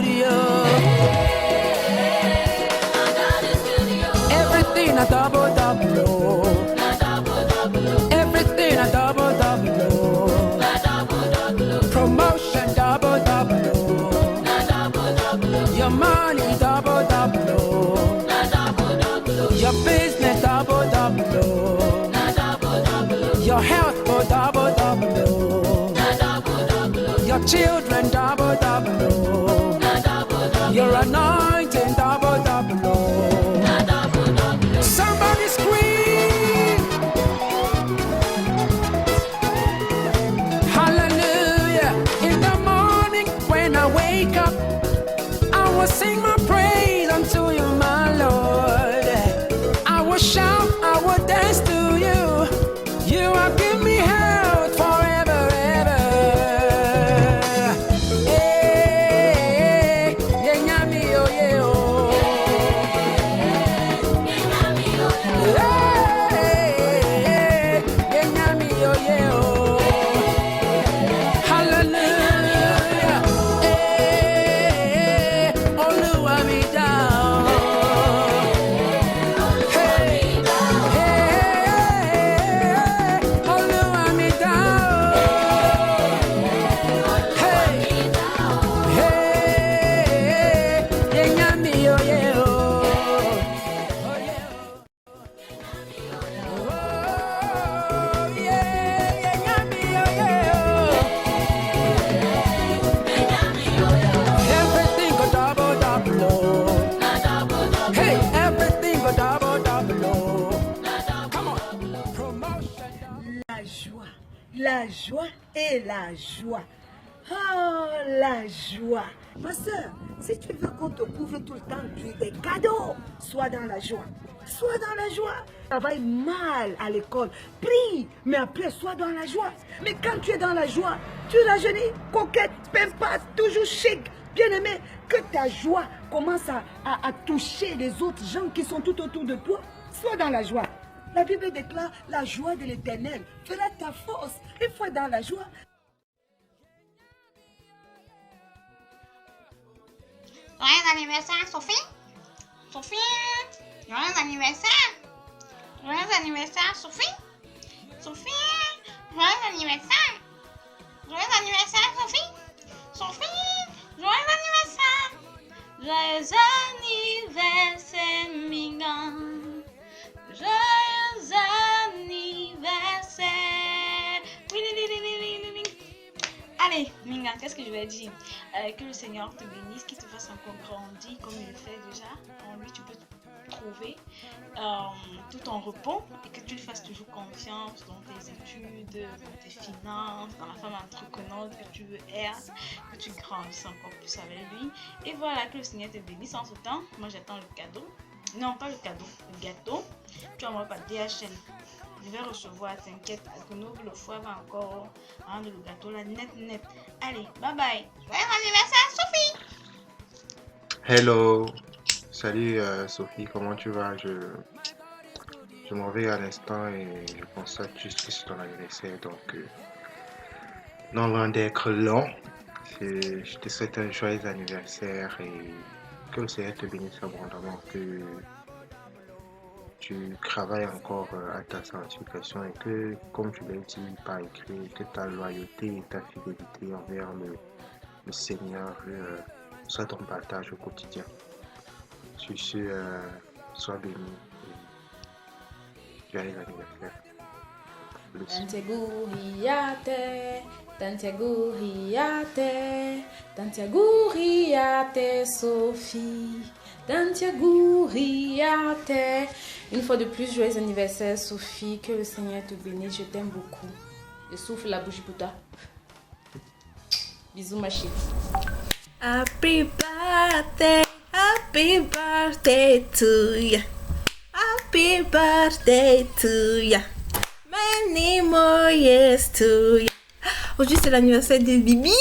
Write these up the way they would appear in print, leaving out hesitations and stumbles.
studio. Everything a double double oh. Everything a double double oh. Promotion double double oh. Your money double double oh. Your business double double oh. Your health go double double oh. Your children double double oh. Your anointing double double oh. Somebody scream hallelujah. In the morning when I wake up, I will sing my praise unto you, my Lord. I will shout, I will dance to you. You have given me health forever, ever. Hey, yeah, nyami, oh, yeah, oh. Hey, yeah, nyami, oh, yeah, oh. Hallelujah. Hey, Olúwa mi dá o. Hey, hey, Olúwa mi dá o. Hey, hey, yeah, nyami, oh, yeah, oh. Oh, yeah, oh. Oh, yeah, yeah, nyami, oh, yeah, oh. Everything go double double oh. Hey, everything go double double oh. Come on, promotion. La joie et la joie. Oh, la joie. Ma soeur, si tu veux qu'on te couvre tout le temps des cadeaux, sois dans la joie. Sois dans la joie. Travaille mal à l'école, prie, mais après, sois dans la joie. Mais quand tu es dans la joie, tu rajeunis, coquette, pimpa, toujours chic. Bien aimé, que ta joie commence à toucher les autres gens qui sont tout autour de toi. Sois dans la joie. La Bible déclare la joie de l'Éternel fera ta force. Il faut être dans la joie. Joyeux anniversaire, Sophie! Sophie! Joyeux anniversaire! Joyeux anniversaire, Sophie! Sophie! Joyeux anniversaire! Joyeux anniversaire, Sophie! Sophie! Joyeux anniversaire! Joyeux anniversaire, Mingan! Joyeux anniversaire! Oui, oui, oui, oui, oui, oui, oui. Allez, Minga, qu'est-ce que je vais dire? Que le Seigneur te bénisse, qu'il te fasse encore grandir comme il le fait déjà. En lui, tu peux trouver tout ton repos et que tu lui fasses toujours confiance dans tes études, dans tes finances, dans la femme entreprenante que tu veux être, que tu grandisses encore plus avec lui. Et voilà, que le Seigneur te bénisse. En ce temps, moi j'attends le cadeau. Non, pas le cadeau, le gâteau. Tu envoies par DHL. Je vais recevoir, t'inquiète, que le foie va encore rendre le gâteau là net. Allez, bye bye. Joyeux anniversaire, Sophie! Hello, salut Sophie, comment tu vas? Je m'en vais à l'instant et je constate juste que c'est ton anniversaire, donc non loin d'être long, je te souhaite un joyeux anniversaire et que le Seigneur te bénisse abondamment, que tu travailles encore à ta sanctification et que, comme tu l'as dit par écrit, que ta loyauté et ta fidélité envers le Seigneur soit ton partage au quotidien. Sur ce, sois béni et joyeux anniversaire. Tantiaguriate, Sophie. Tantiaguriate. Une fois de plus, joyeux anniversaire, Sophie. Que le Seigneur te bénisse. Je t'aime beaucoup. Je souffle la bougie pour toi. Bisous, ma chérie. Happy birthday to ya. Happy birthday to ya. Many more years to ya. Aujourd'hui, c'est l'anniversaire de Bibi.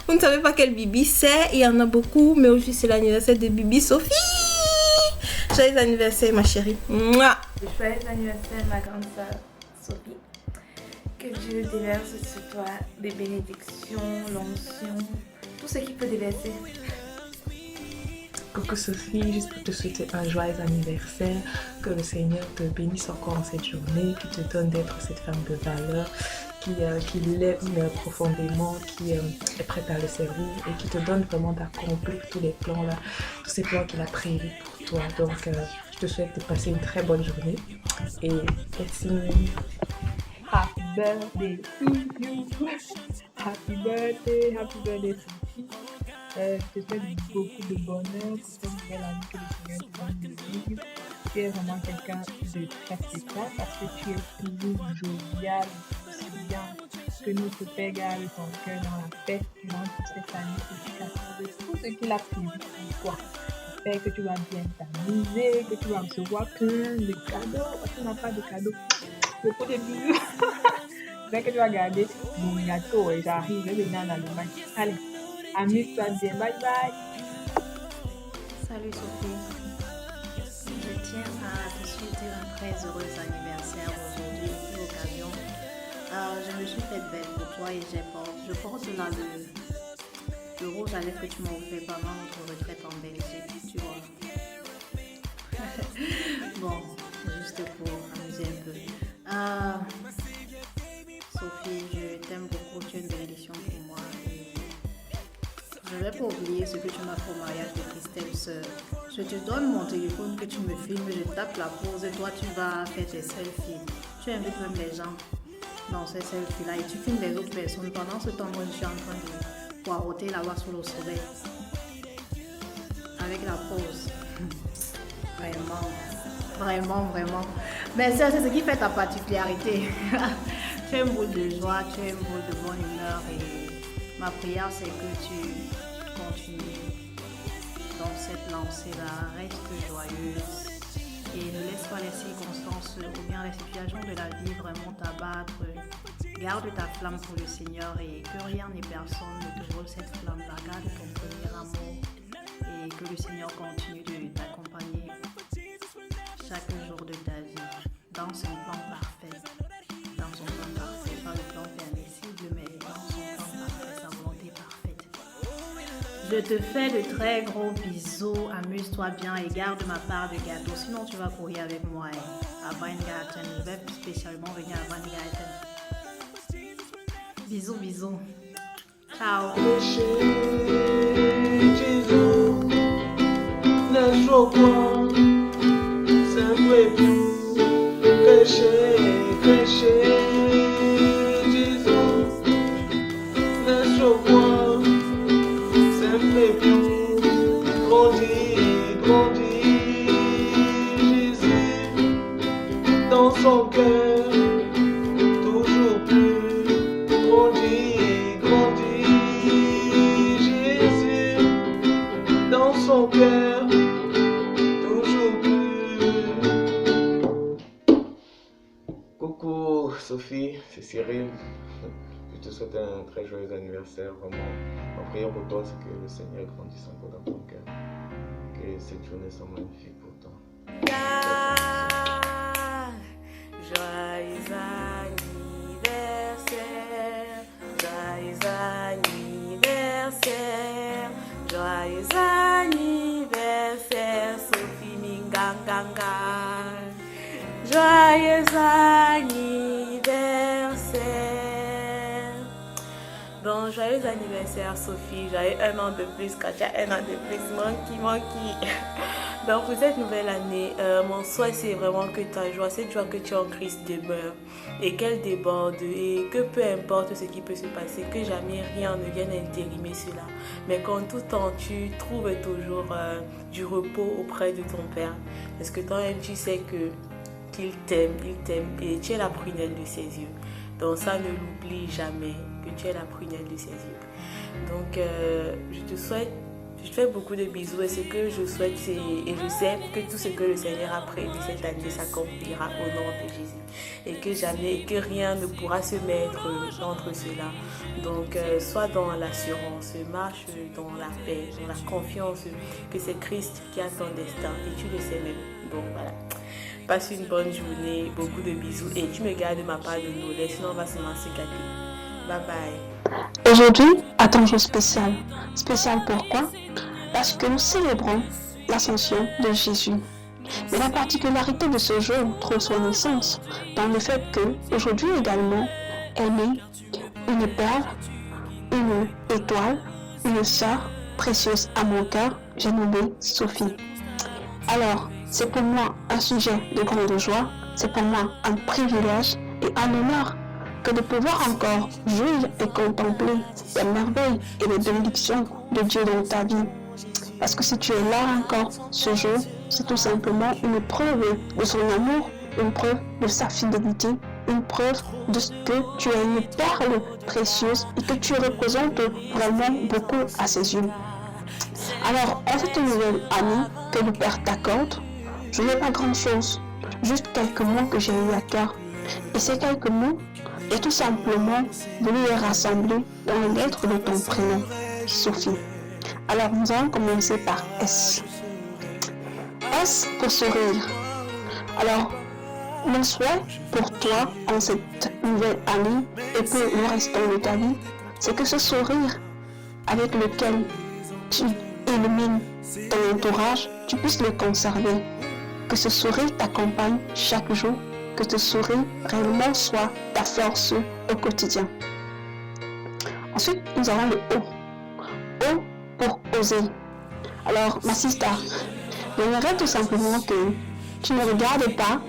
Vous ne savez pas quel Bibi c'est, il y en a beaucoup, mais aujourd'hui, c'est l'anniversaire de Bibi Sophie. Joyeux anniversaire, ma chérie. Mouah. Joyeux anniversaire, ma grande sœur Sophie. Que Dieu déverse sur toi des bénédictions, l'onction, tout ce qui peut déverser. Coucou Sophie, juste pour te souhaiter un joyeux anniversaire, que le Seigneur te bénisse encore en cette journée, qui te donne d'être cette femme de valeur, qui l'aime profondément, qui est prête à le servir et qui te donne vraiment d'accomplir tous les plans là, tous ces plans qu'il a prévus pour toi. Donc je te souhaite de passer une très bonne journée et merci. Happy birthday to you. Happy birthday Sophie. Je te souhaite beaucoup de bonheur pour cette nouvelle année que le Seigneur te donne de vivre. Tu es vraiment quelqu'un de très spécial parce que tu es toujours jovial, aussi bien que notre Père garde ton cœur dans la paix durant toute cette année que tu t'accordes tout ce qu'il a prévu pour toi. J'espère que tu vas bien t'amuser, que tu vas recevoir plein de cadeaux parce qu'on n'a pas de cadeaux. Beaucoup de bisous. J'espère que tu vas garder mon gâteau et j'arrive, je vais venir en Allemagne. Allez, amuse-toi bien, bye bye. Salut Sophie, je tiens à te souhaiter un très heureux anniversaire aujourd'hui pour l'occasion. Je me suis faite belle pour toi et je porte là le rouge à lèvres que tu m'as offert pendant notre retraite en Belgique, tu vois. Bon, juste pour amuser un peu. Sophie, je t'aime beaucoup, tu es une bénédiction pour moi. Je ne vais pas oublier ce que tu m'as fait au mariage de Christelle, sœur. Je te donne mon téléphone, que tu me filmes, je tape la pause et toi tu vas faire tes selfies. Tu invites même les gens dans ces selfies-là et tu filmes les autres personnes. Pendant ce temps, moi je suis en train de poireauter là-bas sous le soleil. Avec la pause. Vraiment. Mais ça, c'est ce qui fait ta particularité. Tu es une boule de joie, tu es une boule de bonne humeur et ma prière c'est que tu continues dans cette lancée-là, reste joyeuse et ne laisse pas les circonstances ou bien les situations de la vie vraiment t'abattre. Garde ta flamme pour le Seigneur et que rien ni personne ne te vole cette flamme-là. Garde ton premier amour et que le Seigneur continue de t'accompagner chaque jour de ta vie dans son plan parfait. Dans son plan parfait, pas le plan permissible, mais dans son plan parfait, sa volonté parfaite. Je te fais de très gros bisous, amuse-toi bien et garde ma part de gâteau. Sinon, tu vas courir avec moi à Weingarten. Je vais spécialement venir à Weingarten. Bisous. Ciao. Dans son cœur, toujours plus grandit Jésus. Dans son cœur, toujours plus. Coucou Sophie, c'est Cyril. Je te souhaite un très joyeux anniversaire, vraiment. Ma prière pour toi, c'est que le Seigneur grandisse encore dans ton cœur. Que cette journée soit magnifique pour toi. Joyeux anniversaire, Sophie Minganganga. Joyeux anniversaire. Bon, joyeux anniversaire Sophie, j'ai un an de plus, quand tu as un an de plus, monkey. Donc pour cette nouvelle année, mon souhait c'est vraiment que ta joie, cette joie que tu as en Christ demeure et qu'elle déborde et que peu importe ce qui peut se passer, que jamais rien ne vienne intérimer cela, mais qu'en tout temps tu trouves toujours du repos auprès de ton Père, parce que toi-même tu sais qu'il t'aime et tu es la prunelle de ses yeux. Donc ça, ne l'oublie jamais, que tu es la prunelle de ses yeux. Donc je te fais beaucoup de bisous et ce que je souhaite, et je sais que tout ce que le Seigneur a prévu cette année s'accomplira au nom de Jésus. Et que rien ne pourra se mettre entre cela. Donc sois dans l'assurance, marche dans la paix, dans la confiance que c'est Christ qui a ton destin et tu le sais même. Donc voilà. Passe une bonne journée, beaucoup de bisous et tu me gardes ma part de nous, sinon on va se gâter. Bye bye. Aujourd'hui, attention spéciale. Spécial pourquoi? Parce que nous célébrons l'ascension de Jésus. Mais la particularité de ce jour trouve son essence dans le fait qu'aujourd'hui également, elle met une perle, une étoile, une sœur précieuse à mon cœur, j'ai nommé Sophie. Alors, c'est pour moi un sujet de grande joie, c'est pour moi un privilège et un honneur que de pouvoir encore jouir et contempler les merveilles et les bénédictions de Dieu dans ta vie. Parce que si tu es là encore ce jour, c'est tout simplement une preuve de son amour, une preuve de sa fidélité, une preuve de ce que tu es une perle précieuse et que tu représentes vraiment beaucoup à ses yeux. Alors, en cette nouvelle année que le Père t'accorde, je n'ai pas grand-chose, juste quelques mots que j'ai eu à cœur. Et ces quelques mots, j'ai tout simplement voulu les rassembler dans les lettres de ton prénom, Sophie. Alors, nous allons commencer par S. S pour sourire. Alors, mon souhait pour toi en cette nouvelle année et pour le restant de ta vie, c'est que ce sourire avec lequel tu illumines ton entourage, tu puisses le conserver. Que ce sourire t'accompagne chaque jour, que ce sourire réellement soit ta force au quotidien. Ensuite, nous avons le O. O pour oser. Alors, ma sister, j'aimerais tout simplement que tu ne regardes pas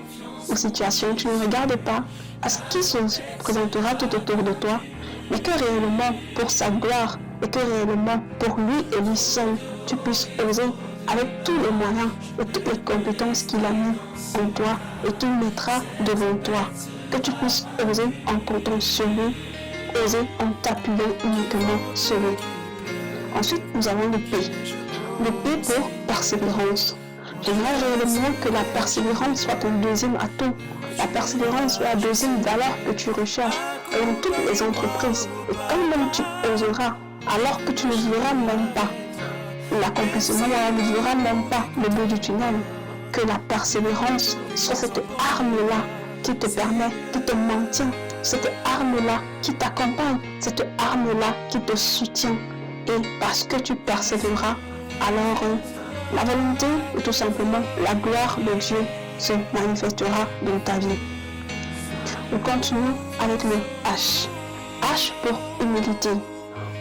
aux situations, tu ne regardes pas à ce qui se présentera tout autour de toi, mais que réellement pour sa gloire et que réellement pour lui et lui seul, tu puisses oser avec tous les moyens et toutes les compétences qu'il a mis en toi et qu'il mettra devant toi. Que tu puisses oser en comptant sur lui, oser en t'appuyant uniquement sur lui. Ensuite, nous avons le P. Le P pour persévérance. J'aimerais réellement que la persévérance soit ton deuxième atout. La persévérance soit la deuxième valeur que tu recherches dans toutes les entreprises. Et quand même tu oseras, alors que tu ne verras même pas l'accomplissement, tu ne verras même pas le bout du tunnel, que la persévérance soit cette arme-là qui te permet, qui te maintient, cette arme-là qui t'accompagne, cette arme-là qui te soutient. Et parce que tu persévéreras, alors la volonté et tout simplement la gloire de Dieu se manifestera dans ta vie. On continue avec le H. H pour humilité.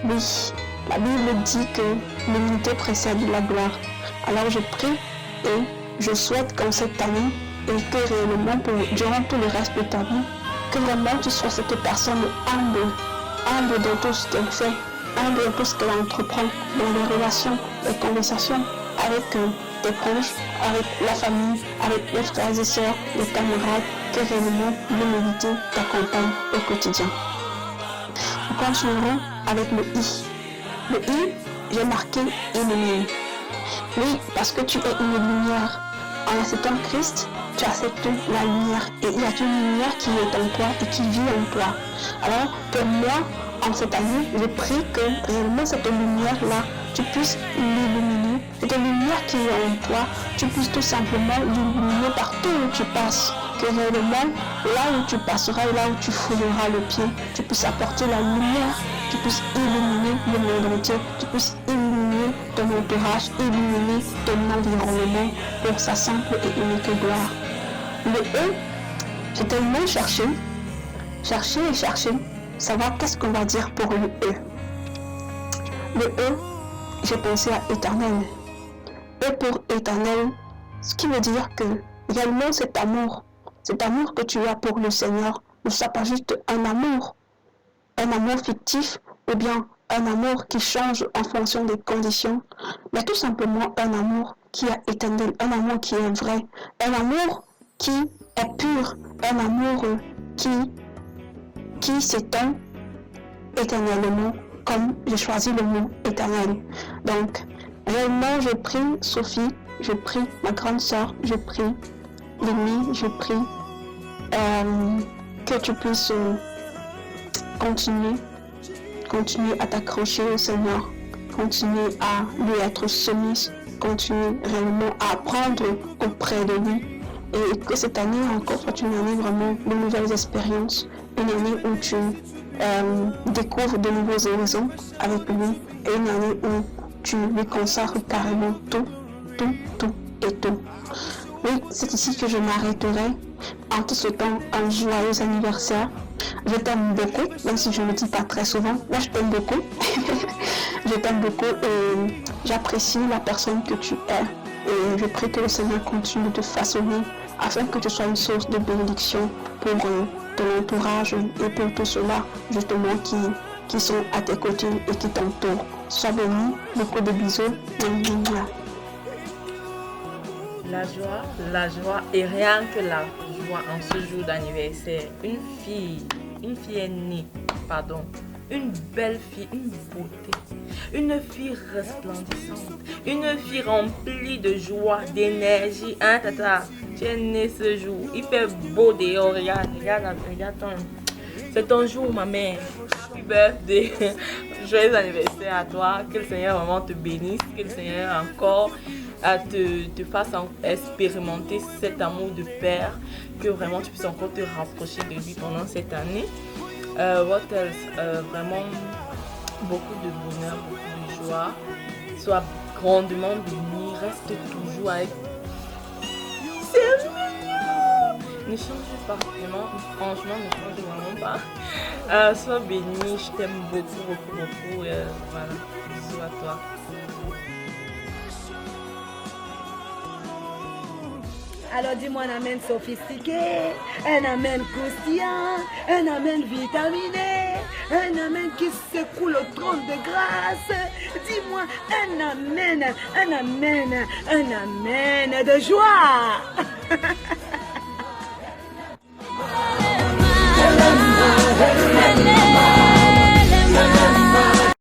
Oui, la Bible dit que l'humilité précède la gloire. Alors je prie et je souhaite qu'en cette année et que réellement durant tout le reste de ta vie, que vraiment tu sois cette personne humble dans tout ce qu'elle fait, humble dans tout ce qu'elle entreprend, dans les relations, les conversations avec tes proches, avec la famille, avec les frères et sœurs, les camarades, que réellement l'humilité t'accompagne au quotidien. Nous continuerons avec le I. Le I, j'ai marqué illumine. Oui, parce que tu es une lumière. En acceptant Christ, tu acceptes la lumière. Et il y a une lumière qui est en toi et qui vit en toi. Alors, pour moi, en cette année, je prie que réellement cette lumière-là, tu puisses l'illuminer. Cette lumière qui est en toi, tu puisses tout simplement l'illuminer partout où tu passes. Que réellement, là où tu passeras et là où tu fouleras le pied, tu puisses apporter la lumière, tu puisses illuminer le monde entier, tu puisses illuminer ton entourage, illuminer ton environnement pour sa simple et unique gloire. Le E, j'ai tellement cherché, savoir qu'est-ce qu'on va dire pour le E. Le E, j'ai pensé à éternel. E pour éternel, ce qui veut dire que réellement cet amour que tu as pour le Seigneur ne soit pas juste un amour fictif ou bien un amour qui change en fonction des conditions, mais tout simplement un amour qui est éternel, un amour qui est vrai, un amour qui est pur, un amour qui s'étend éternellement, comme j'ai choisi le mot éternel. Donc, réellement, je prie Sophie, je prie ma grande sœur, je prie Lémi, je prie que tu puisses continuer à t'accrocher au Seigneur, continuer à lui être soumise, continuer réellement à apprendre auprès de lui, et que cette année encore soit une année vraiment de nouvelles expériences, une année où tu découvres de nouveaux horizons avec lui, et une année où tu lui consacres carrément tout et tout. Oui, c'est ici que je m'arrêterai. En te souhaitant un joyeux anniversaire. Je t'aime beaucoup, même si je ne le dis pas très souvent. Là, je t'aime beaucoup. Je t'aime beaucoup et j'apprécie la personne que tu es. Et je prie que le Seigneur continue de te façonner afin que tu sois une source de bénédiction pour ton entourage et pour tous ceux-là, justement, qui sont à tes côtés et qui t'entourent. Sois béni, beaucoup de bisous. La joie et rien que la joie en ce jour d'anniversaire. Une fille est née, une belle fille, une beauté, une fille resplendissante, une fille remplie de joie, d'énergie. Hein, tata, tu es née ce jour, il fait beau dehors, regarde, c'est ton jour, ma mère. Happy birthday, joyeux anniversaire à toi, que le Seigneur vraiment te bénisse, que le Seigneur encore te fasse expérimenter cet amour de père, que vraiment tu puisses encore te rapprocher de lui pendant cette année. What else? Vraiment beaucoup de bonheur, beaucoup de joie. Sois grandement béni, reste toujours avec. C'est mignon! Ne change pas vraiment, franchement, ne change vraiment pas. Sois béni, je t'aime beaucoup. Voilà, bisous à toi. Alors dis-moi un amen sophistiqué, un amen croustillant, un amen vitaminé, un amen qui secoue le trône de grâce. Dis-moi un amen de joie.